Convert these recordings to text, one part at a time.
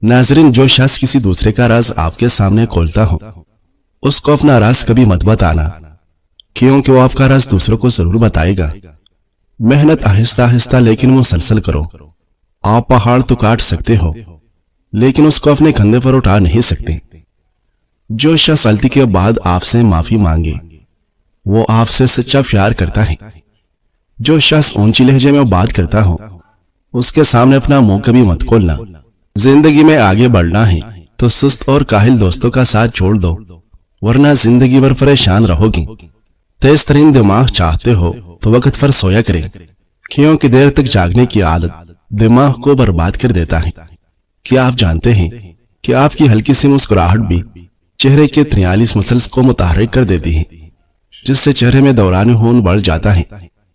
ناظرین، جو شخص کسی دوسرے کا راز آپ کے سامنے کھولتا ہو اس کو اپنا راز کبھی مت بتانا، کیونکہ وہ آپ کا راز دوسروں کو ضرور بتائے گا۔ محنت آہستہ آہستہ لیکن مسلسل کرو۔ آپ پہاڑ تو کاٹ سکتے ہو لیکن اس کو اپنے کندھے پر اٹھا نہیں سکتے۔ جو شخص غلطی کے بعد آپ سے معافی مانگے وہ آپ سے سچا پیار کرتا ہے۔ جو شخص اونچی لہجے میں بات کرتا ہو اس کے سامنے اپنا منہ کبھی مت کھولنا۔ زندگی میں آگے بڑھنا ہے تو سست اور کاہل دوستوں کا ساتھ چھوڑ دو، ورنہ زندگی بھر پریشان رہو گی۔ تیز ترین دماغ چاہتے ہو تو وقت پر سویا کرے، کیونکہ دیر تک جاگنے کی عادت دماغ کو برباد کر دیتا ہے۔ کیا آپ جانتے ہیں کہ آپ کی ہلکی سی مسکراہٹ بھی چہرے کے 43 مسلز کو متحرک کر دیتی ہے، جس سے چہرے میں دوران خون بڑھ جاتا ہے۔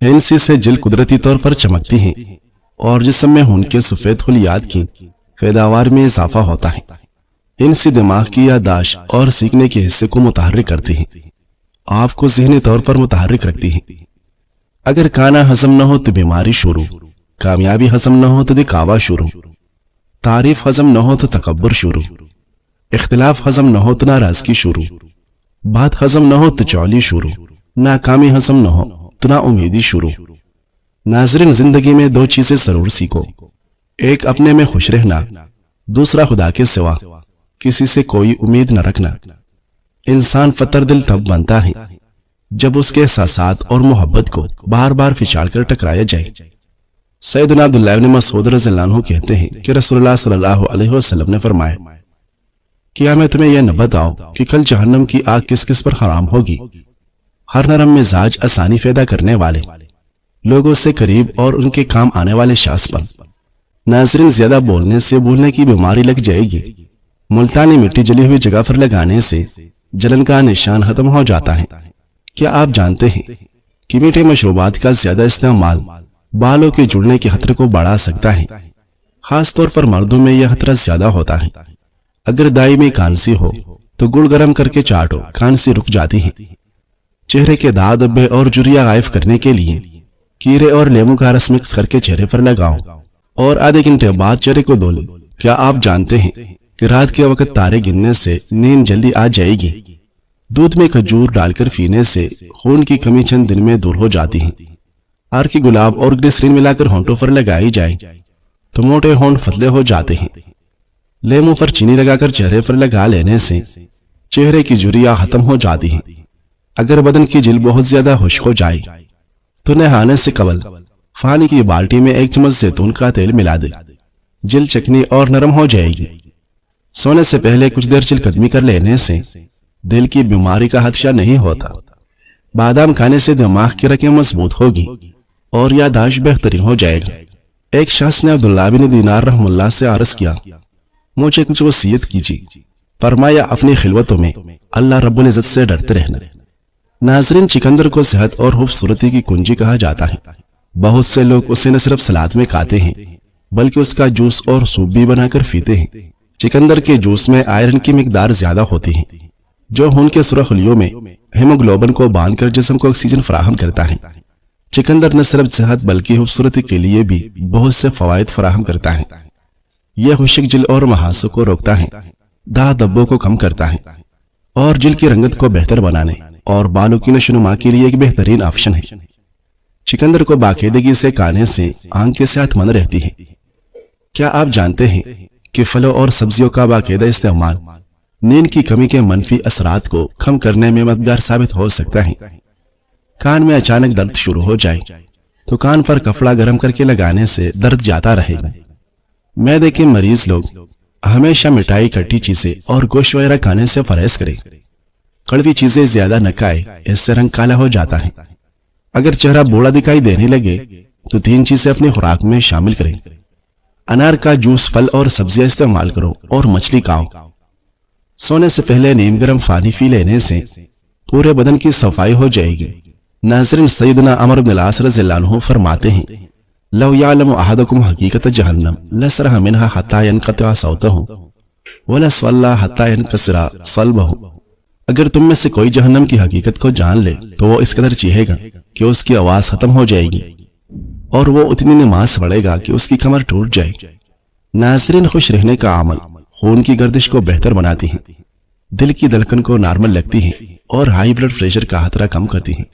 انسی سے جلد قدرتی طور پر چمکتی ہے اور جسم میں خون کے سفید خلیات کی پیداوار میں اضافہ ہوتا ہے۔ انسی دماغ کی یادداشت اور سیکھنے کے حصے کو متحرک کرتی ہے، آپ کو ذہنی طور پر متحرک رکھتی ہے۔ اگر کھانا ہضم نہ ہو تو بیماری شروع، کامیابی ہضم نہ ہو تو دکھاوا شروع، تعریف ہضم نہ ہو تو تکبر شروع، اختلاف ہضم نہ ہو تو ناراضگی شروع، بات ہضم نہ ہو تو چولی شروع، ناکامی ہضم نہ ہو تو نا امیدی شروع۔ ناظرین، زندگی میں 2 چیزیں ضرور سیکھو، ایک اپنے میں خوش رہنا، دوسرا خدا کے سوا کسی سے کوئی امید نہ رکھنا۔ انسان فطر دل تب بنتا ہے جب اس کے احساسات اور محبت کو بار بار پھسال کر ٹکرایا جائے۔ سیدنا عبداللہ بن مسعود رضی اللہ عنہ کہتے ہیں کہ رسول اللہ صلی اللہ علیہ وسلم نے فرمایا، کیا میں تمہیں یہ نہ بتاؤں کہ کل جہنم کی آگ کس کس پر حرام ہوگی؟ ہر نرم مزاج آسانی پیدا کرنے والے لوگوں سے قریب اور ان کے کام آنے والے شخص پر۔ ناظرین، زیادہ بولنے سے بھولنے کی بیماری لگ جائے گی۔ ملتانی مٹی جلی ہوئی جگہ پر لگانے سے جلن کا نشان ختم ہو جاتا ہے۔ کیا آپ جانتے ہیں کہ میٹھے مشروبات کا زیادہ استعمال بالوں کے جڑنے کے خطرے کو بڑھا سکتا ہے؟ خاص طور پر مردوں میں یہ خطرہ زیادہ ہوتا ہے۔ اگر دائمی کھانسی ہو تو گڑ گرم کر کے چاٹو، کھانسی رک جاتی ہے۔ چہرے کے داغ دھبے اور جھریاں غائب کرنے کے لیے کیرے اور لیموں کا رس مکس کر کے چہرے پر لگاؤ اور آدھے گھنٹے بعد چہرے کو دھو لیں۔ کیا آپ جانتے ہیں کہ رات کے وقت تارے گننے سے نیند جلدی آ جائے گی؟ دودھ میں کھجور ڈال کر پینے سے خون کی کمی چند دن میں دور ہو جاتی ہے۔ ہار کی گلاب اور گلیسرین ملا کر ہونٹوں پر لگائی جائے تو موٹے ہونٹ پتلے ہو جاتے ہیں۔ لیموں پر چینی لگا کر چہرے پر لگا لینے سے چہرے کی جھریاں ختم ہو جاتی ہیں۔ اگر بدن کی جلد بہت زیادہ خشک ہو جائے تو نہانے سے قبل پانی کی بالٹی میں 1 چمچ زیتون کا تیل ملا دے، جلد چکنی اور نرم ہو جائے گی۔ سونے سے پہلے کچھ دیر چل قدمی کر لینے سے دل کی بیماری کا خدشہ نہیں ہوتا۔ بادام کھانے سے دماغ کی رگیں مضبوط ہوگی اور یادداشت بہترین ہو جائے گا۔ ایک شخص نے عبداللہ بن دینار رحم اللہ سے عرض کیا، مجھے کچھ وصیت کیجیے۔ فرمایا، اپنی خلوتوں میں اللہ رب العزت سے ڈرتے رہنا۔ ناظرین، چکندر کو صحت اور خوبصورتی کی کنجی کہا جاتا ہے۔ بہت سے لوگ اسے نہ صرف سلاد میں کھاتے ہیں بلکہ اس کا جوس اور سوپ بھی بنا کر پیتے ہیں۔ چکندر کے جوس میں آئرن کی مقدار زیادہ ہوتی ہے جو خون کے سرخ خلیوں میں ہیموگلوبن کو باندھ کر جسم کو آکسیجن فراہم کرتا ہے۔ چکندر نہ صرف صحت بلکہ خوبصورتی کے لیے بھی بہت سے فوائد فراہم کرتا ہے۔ یہ خشک جلد اور محاسوں کو روکتا ہے، داغ دھبوں کو کم کرتا ہے اور جلد کی رنگت کو بہتر بنانے اور بالوں کی نشوونما کے لیے ایک بہترین آپشن ہے۔ چکندر کو باقاعدگی سے کھانے سے آنکھیں صحت مند رہتی ہے۔ کیا آپ جانتے ہیں کہ پھلوں اور سبزیوں کا باقاعدہ استعمال نیند کی کمی کے منفی اثرات کو کم کرنے میں مددگار ثابت ہو سکتا ہے؟ کان میں اچانک درد شروع ہو جائے تو کان پر کپڑا گرم کر کے لگانے سے درد جاتا رہے گا۔ معدے کے مریض لوگ ہمیشہ مٹھائی، کھٹی چیزیں اور گوشت وغیرہ کھانے سے پرہیز کریں۔ کڑوی چیزیں زیادہ نہ کھائیں، اس سے رنگ کالا ہو جاتا ہے۔ اگر چہرہ بوڑھا دکھائی دینے لگے تو 3 چیزیں اپنی خوراک میں شامل کریں۔ انار کا جوس، پھل اور سبزیاں استعمال کرو اور مچھلی کھاؤ۔ سونے سے پہلے نیم گرم پانی پی لینے سے پورے بدن کی صفائی ہو جائے گی۔ ناظرین، سیدنا عمر بن العاص رضی اللہ عنہ فرماتے ہیں، لو یعلم احدکم حقیقت جہنم لسرح منها حتی ینقطع صوتہ ولصلی حتی ینکسر صلبہ۔ اگر تم میں سے کوئی جہنم کی حقیقت کو جان لے تو وہ اس قدر چیخے گا کہ اس کی آواز ختم ہو جائے گی اور وہ اتنی نماز پڑھے گا کہ اس کی کمر ٹوٹ جائے۔ ناظرین، خوش رہنے کا عمل خون کی گردش کو بہتر بناتی ہیں، دل کی دھڑکن کو نارمل رکھتی ہیں اور ہائی بلڈ پریشر کا خطرہ کم کرتی ہیں۔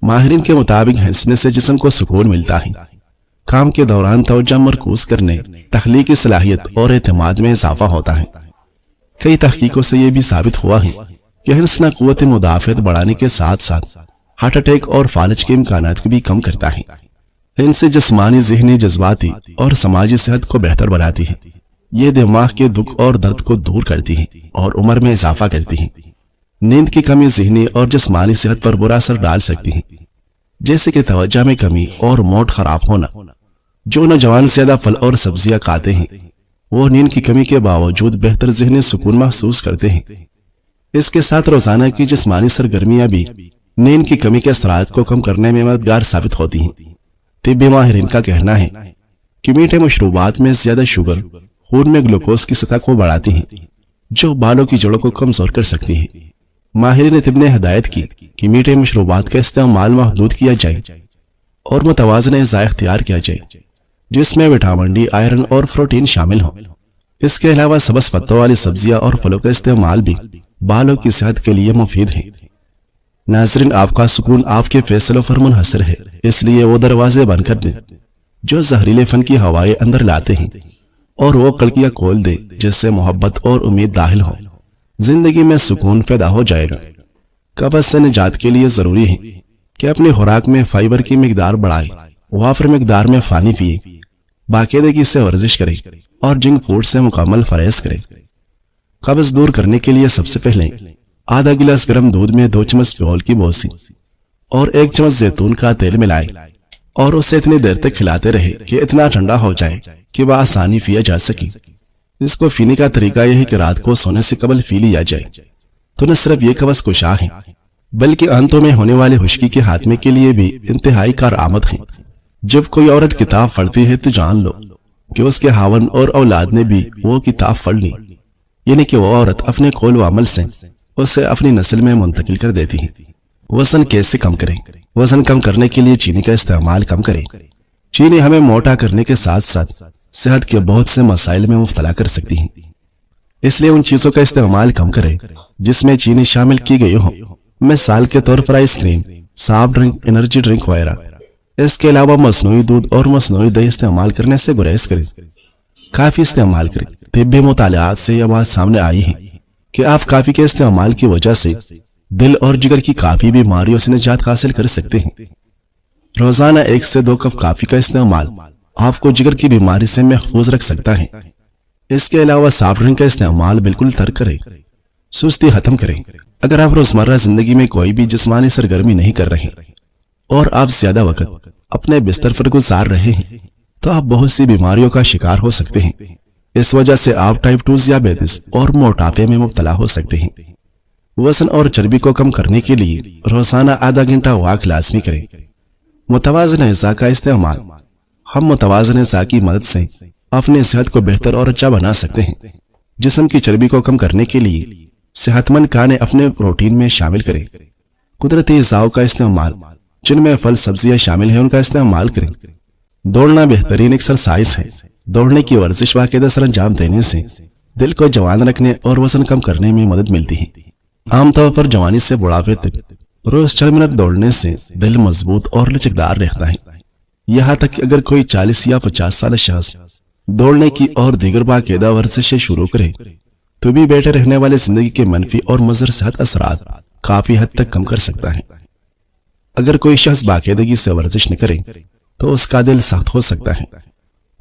ماہرین کے مطابق ہنسنے سے جسم کو سکون ملتا ہے، کام کے دوران توجہ مرکوز کرنے، تخلیقی صلاحیت اور اعتماد میں اضافہ ہوتا ہے۔ کئی تحقیقوں سے یہ بھی ثابت ہوا ہے کہ ہنسنا قوت مدافعت بڑھانے کے ساتھ ساتھ ہارٹ اٹیک اور فالج کے امکانات کو بھی کم کرتا ہے۔ ہنس سے جسمانی، ذہنی، جذباتی اور سماجی صحت کو بہتر بناتی ہے۔ یہ دماغ کے دکھ اور درد کو دور کرتی ہے اور عمر میں اضافہ کرتی ہے۔ نیند کی کمی ذہنی اور جسمانی صحت پر برا اثر ڈال سکتی ہے، جیسے کہ توجہ میں کمی اور موڈ خراب ہونا۔ جو نوجوان زیادہ پھل اور سبزیاں کھاتے ہیں وہ نیند کی کمی کے باوجود بہتر ذہنی سکون محسوس کرتے ہیں۔ اس کے ساتھ روزانہ کی جسمانی سرگرمیاں بھی نیند کی کمی کے اثرات کو کم کرنے میں مددگار ثابت ہوتی ہیں۔ طبی ماہرین کا کہنا ہے کہ میٹھے مشروبات میں زیادہ شوگر خون میں گلوکوز کی سطح کو بڑھاتی ہیں، جو بالوں کی جڑوں کو کمزور کر سکتی ہیں۔ ماہرین طب نے ہدایت کی کہ میٹھے مشروبات کا استعمال محدود کیا جائے اور متوازن غذا اختیار کیا جائے، جس میں وٹامن ڈی، آئرن اور پروٹین شامل ہوں۔ اس کے علاوہ سبز پتوں والی سبزیاں اور پھلوں کا استعمال بھی بالوں کی صحت کے لیے مفید ہے۔ ناظرین، آپ کا سکون آپ کے فیصلوں پر منحصر ہے، اس لیے وہ دروازے بند کر دیں جو زہریلے فن کی ہوائیں اندر لاتے ہیں، اور وہ کڑکیاں کھول دیں جس سے محبت اور امید داخل ہو۔ زندگی میں سکون پیدا ہو جائے گا۔ قبض سے نجات کے لیے ضروری ہے کہ اپنی خوراک میں فائبر کی مقدار بڑھائیں، وافر مقدار میں پانی پیئے، باقاعدگی سے ورزش کریں اور جنک فوڈ سے مکمل پرہیز کریں۔ قبض دور کرنے کے لیے سب سے پہلے آدھا گلاس گرم دودھ میں 2 چمچ پیول کی بوسی اور 1 چمچ زیتون کا تیل ملائیں اور اسے اتنی دیر تک کھلاتے رہے کہ اتنا ٹھنڈا ہو جائے کہ بآسانی پیا جا سکے۔ اس کو پینے کا طریقہ یہ ہے کہ رات کو سونے سے قبل پی لیا جائے، تو نہ صرف یہ قبض کشا ہے بلکہ آنتوں میں ہونے والے خشکی کے خاتمے کے لیے بھی انتہائی کارآمد ہے۔ جب کوئی عورت کتاب پڑھتی ہے تو جان لو کہ اس کے خاوند اور اولاد نے بھی وہ کتاب پڑھ لی، یعنی کہ وہ عورت اپنے قول و عمل سے اسے اپنی نسل میں منتقل کر دیتی ہے۔ وزن کیسے کم کریں؟ وزن کم کرنے کے لیے چینی کا استعمال کم کریں۔ چینی ہمیں موٹا کرنے کے ساتھ ساتھ صحت کے بہت سے مسائل میں مبتلا کر سکتی ہیں، اس لیے ان چیزوں کا استعمال کم کریں جس میں چینی شامل کی گئی ہو، مثال کے طور پر ice cream, soft drink, energy drink وغیرہ۔ اس کے علاوہ مصنوعی دودھ اور مصنوعی دہی استعمال کرنے سے گریز کریں۔ کافی استعمال کریں۔ طبی مطالعات سے یہ بات سامنے آئی ہے کہ آپ کافی کے استعمال کی وجہ سے دل اور جگر کی کافی بیماریوں سے نجات حاصل کر سکتے ہیں۔ روزانہ 1 سے 2 کپ کافی کا استعمال آپ کو جگر کی بیماری سے محفوظ رکھ سکتا ہے۔ اس کے علاوہ سافٹ ڈرنک کا استعمال بالکل ترک کریں، سستی ختم کریں۔ اگر آپ روزمرہ زندگی میں کوئی بھی جسمانی سرگرمی نہیں کر رہے اور آپ زیادہ وقت اپنے بستر پر گزار رہے ہیں تو آپ بہت سی بیماریوں کا شکار ہو سکتے ہیں۔ اس وجہ سے آپ ٹائپ 2 ذیابیطس اور موٹاپے میں مبتلا ہو سکتے ہیں۔ وزن اور چربی کو کم کرنے کے لیے روزانہ آدھا گھنٹہ واک لازمی کریں۔ متوازن غذا کا استعمال۔ ہم متوازن غذا کی مدد سے اپنی صحت کو بہتر اور اچھا بنا سکتے ہیں۔ جسم کی چربی کو کم کرنے کے لیے صحت مند کھانے اپنے پروٹین میں شامل کریں۔ قدرتی غذاؤں کا استعمال، جن میں پھل سبزیاں شامل ہیں، ان کا استعمال کریں۔ دوڑنا بہترین ایکسرسائز ہے۔ دوڑنے کی ورزش باقاعدہ سر انجام دینے سے دل کو جوان رکھنے اور وزن کم کرنے میں مدد ملتی ہے۔ عام طور پر جوانی سے بڑھاپے تک روز 4 منٹ دوڑنے سے دل مضبوط اور لچکدار رہتا ہے۔ یہاں تک کہ اگر کوئی 40 یا 50 سال شخص دوڑنے کی اور دیگر باقاعدہ ورزشیں شروع کرے تو بھی بیٹھے رہنے والے زندگی کے منفی اور مضر صحت اثرات کافی حد تک کم کر سکتا ہے۔ اگر کوئی شخص باقاعدگی سے ورزش نہ کرے تو اس کا دل سخت ہو سکتا ہے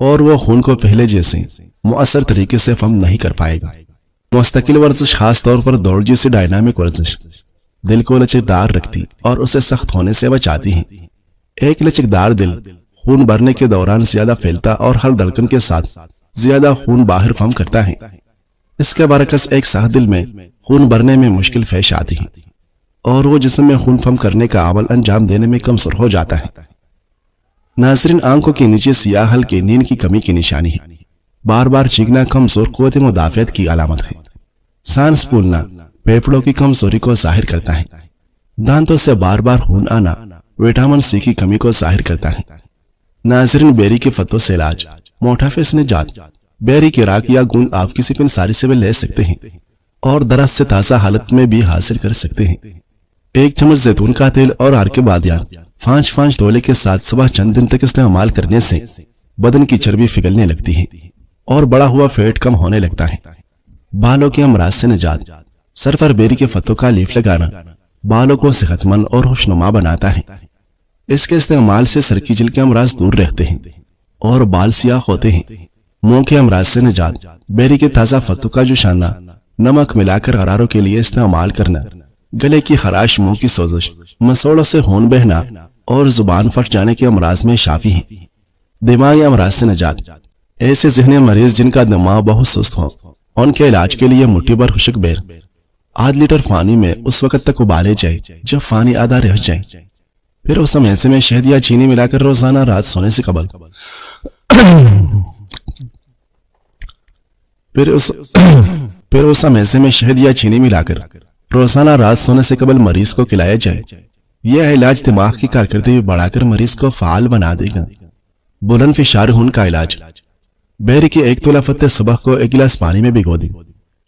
اور وہ خون کو پہلے جیسے مؤثر طریقے سے پمپ نہیں کر پائے گا۔ مستقل ورزش، خاص طور پر دوڑ جیسی ڈائنامک ورزش، دل کو لچکدار رکھتی اور اسے سخت ہونے سے بچاتی ہے۔ ایک لچکدار دل خون بھرنے کے دوران زیادہ پھیلتا اور ہر دھڑکن کے ساتھ زیادہ خون باہر پمپ کرتا ہے۔ اس کے برعکس ایک سخت دل میں خون بھرنے میں مشکل پیش آتی ہے اور وہ جسم میں خون پمپ کرنے کا عمل انجام دینے میں کمزور ہو جاتا ہے۔ ناظرین، آنکھوں کے نیچے سیاہ ہلکے نیند کی کمی کی نشانی ہے۔ بار بار چیخنا کمزور قوت مدافعت کی علامت ہے۔ سانس پھولنا پھیپھڑوں کی کمزوری کو ظاہر کرتا ہے۔ دانتوں سے بار بار خون آنا وٹامن سی کی کمی کو ظاہر کرتا ہے۔ ناظرین، بیری کے پتوں سے علاج، موٹاپے سے نجات، بیری کی راک یا گوند آپ کسی پنساری سے بھی لے سکتے ہیں اور درخت سے تازہ حالت میں بھی حاصل کر سکتے ہیں۔ 1 چمچ زیتون کا تیل اور عرق بادیان 5 تولے کے ساتھ صبح چند دن تک استعمال کرنے سے بدن کی چربی پگھلنے لگتی ہے اور بڑا ہوا فیٹ کم ہونے لگتا ہے۔ بالوں کے امراض سے نجات۔ سر پر بیری کے پتوں کا لیف لگانا بالوں کو صحت مند اور خوشنما بناتا ہے۔ اس کے استعمال سے سر کی جلد کے امراض دور رہتے ہیں اور بال سیاہ ہوتے ہیں۔ منہ کے امراض سے نجات۔ بیری کے تازہ پتوں کا جوشانا نمک ملا کر غراروں کے لیے استعمال کرنا گلے کی خراش، منہ کی سوزش، مسوڑوں سے خون بہنا اور زبان پھٹ جانے کے امراض میں شافی ہیں۔ دماغی امراض سے نجات۔ ایسے ذہنی مریض جن کا دماغ بہت سست ہو، ان کے علاج کے لیے مٹھی بھر خشک بیر 1/2 لیٹر پانی میں اس وقت تک ابالے جائے جب پانی آدھا رہ جائے، پھر اس میسے میں شہد یا چینی ملا کر روزانہ رات سونے سے قبل پھر اس میسے میں شہد یا چینی ملا کر روزانہ رات سونے سے قبل مریض کو کھلایا جائے۔ یہ علاج دماغ کی کارکردگی بڑھا کر مریض کو فعال بنا دے گا۔ بلند فشار خون کا علاج۔ بیری کے 1 تولہ پتے صبح کو 1 گلاس پانی میں بھگو دیں،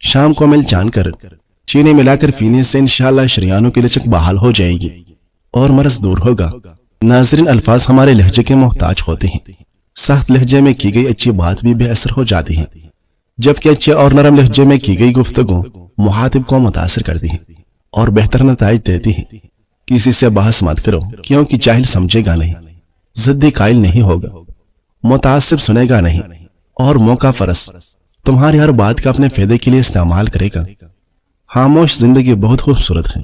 شام کو مل چان کر چینی ملا کر پینے سے انشاءاللہ شریانوں کی لچک بحال ہو جائے گی اور مرض دور ہوگا۔ ناظرین، الفاظ ہمارے لہجے کے محتاج ہوتے ہیں۔ سخت لہجے میں کی گئی اچھی بات بھی بے اثر ہو جاتی ہے، جبکہ اچھے اور نرم لہجے میں کی گئی گفتگو مخاطب کو متاثر کرتی ہے اور بہتر نتائج دیتی ہے۔ کسی سے بحث مت کرو، کیونکہ جاہل سمجھے گا نہیں، ضدی قائل نہیں ہوگا، متعصب سنے گا نہیں، اور موقع فرس تمہاری ہر بات کا اپنے فائدے کے لیے استعمال کرے گا۔ خاموش زندگی بہت خوبصورت ہے۔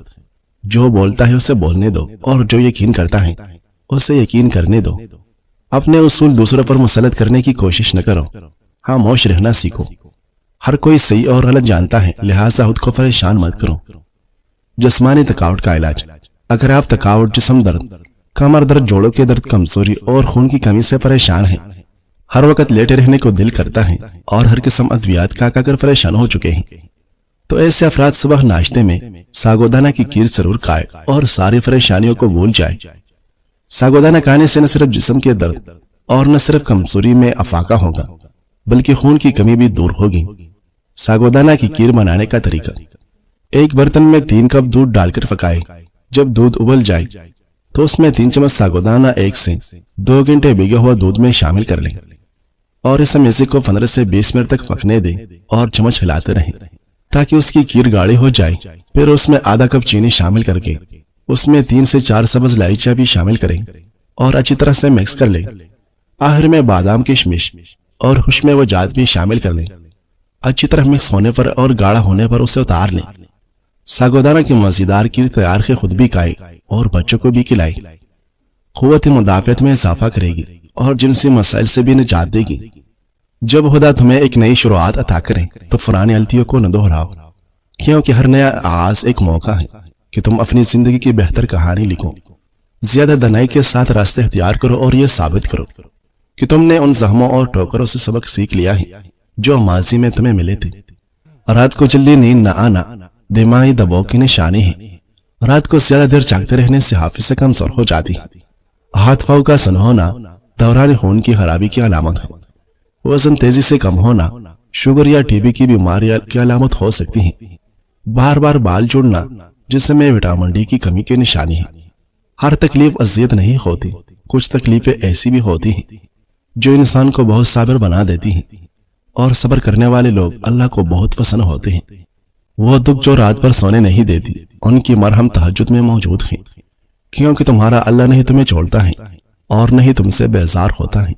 جو بولتا ہے اسے بولنے دو، اور جو یقین کرتا ہے اسے یقین کرنے دو۔ اپنے اصول دوسروں پر مسلط کرنے کی کوشش نہ کرو، خاموش رہنا سیکھو۔ ہر کوئی صحیح اور غلط جانتا ہے، لہٰذا خود کو پریشان مت کرو۔ جسمانی تھکاوٹ کا علاج۔ اگر آپ تھکاوٹ، جسم درد، کمر درد، جوڑوں کے درد، کمزوری اور خون کی کمی سے پریشان ہیں، ہر وقت لیٹے رہنے کو دل کرتا ہے اور ہر قسم ادویات کھا کر پریشان ہو چکے ہیں، تو ایسے افراد صبح ناشتے میں ساگودانہ کی کھیر ضرور کھائے اور ساری پریشانیوں کو بھول جائے۔ ساگودانہ کھانے سے نہ صرف جسم کے درد اور نہ صرف کمزوری میں افاقہ ہوگا، بلکہ خون کی کمی بھی دور ہوگی۔ ساگودانہ کی کھیر بنانے کا طریقہ۔ 1 برتن میں 3 کپ دودھ ڈال کر پکائے۔ جب دودھ ابل جائے تو اس میں 3 چمچ ساگودانہ 1 سے 2 گھنٹے بھیگا ہوا دودھ میں شامل کر لیں اور اس میسے کو 15 سے 20 منٹ تک پکنے دیں اور چمچ ہلاتے رہیں تاکہ اس کی کھیر گاڑھی ہو جائے۔ پھر اس میں آدھا کپ چینی شامل کر کے اس میں 3 سے 4 سبز الائچیاں بھی شامل کریں اور اچھی طرح سے مکس کر لیں۔ آخر میں بادام کشمش اور خوشبو و جات بھی شامل کر لیں۔ اچھی طرح مکس ہونے پر اور گاڑھا ہونے پر اسے اتار لیں۔ ساگودانہ کی مزیدار کھیر تیار کے خود بھی کھائے اور بچوں کو بھی کھلائے۔ قوت مدافعت میں اضافہ کرے گی اور جنسی مسائل سے بھی نجات دے گی۔ جب خدا تمہیں ایک نئی شروعات عطا کریں تو پرانی غلطیوں کو نہ دہراؤ، کیونکہ ہر نیا آغاز ایک موقع ہے کہ تم اپنی زندگی کی بہتر کہانی لکھو۔ زیادہ دنائی کے ساتھ راستے اختیار کرو اور یہ ثابت کرو کہ تم نے ان زخموں اور ٹھوکروں سے سبق سیکھ لیا ہے جو ماضی میں تمہیں ملے تھے۔ رات کو جلدی نیند نہ آنا دماغی دباؤ کی نشانی ہے۔ رات کو زیادہ دیر جاگتے رہنے سے حافظہ کمزور ہو جاتی ہے۔ ہاتھ پاؤں کا سن ہونا دوران خون کی خرابی کی علامت ہے۔ وزن تیزی سے کم ہونا شوگر یا ٹی بی کی بیماری کی علامت ہو سکتی ہے۔ بار بار بال جڑنا جسم میں وٹامن ڈی کی کمی کی نشانی ہے۔ ہر تکلیف اذیت نہیں ہوتی، کچھ تکلیفیں ایسی بھی ہوتی ہیں جو انسان کو بہت صابر بنا دیتی ہیں، اور صبر کرنے والے لوگ اللہ کو بہت پسند ہوتے ہیں۔ وہ دکھ جو رات پر سونے نہیں دیتی، ان کی مرہم تہجد میں موجود ہیں، کیونکہ تمہارا اللہ نہیں تمہیں چھوڑتا ہے اور نہیں تم سے بیزار ہوتا ہے۔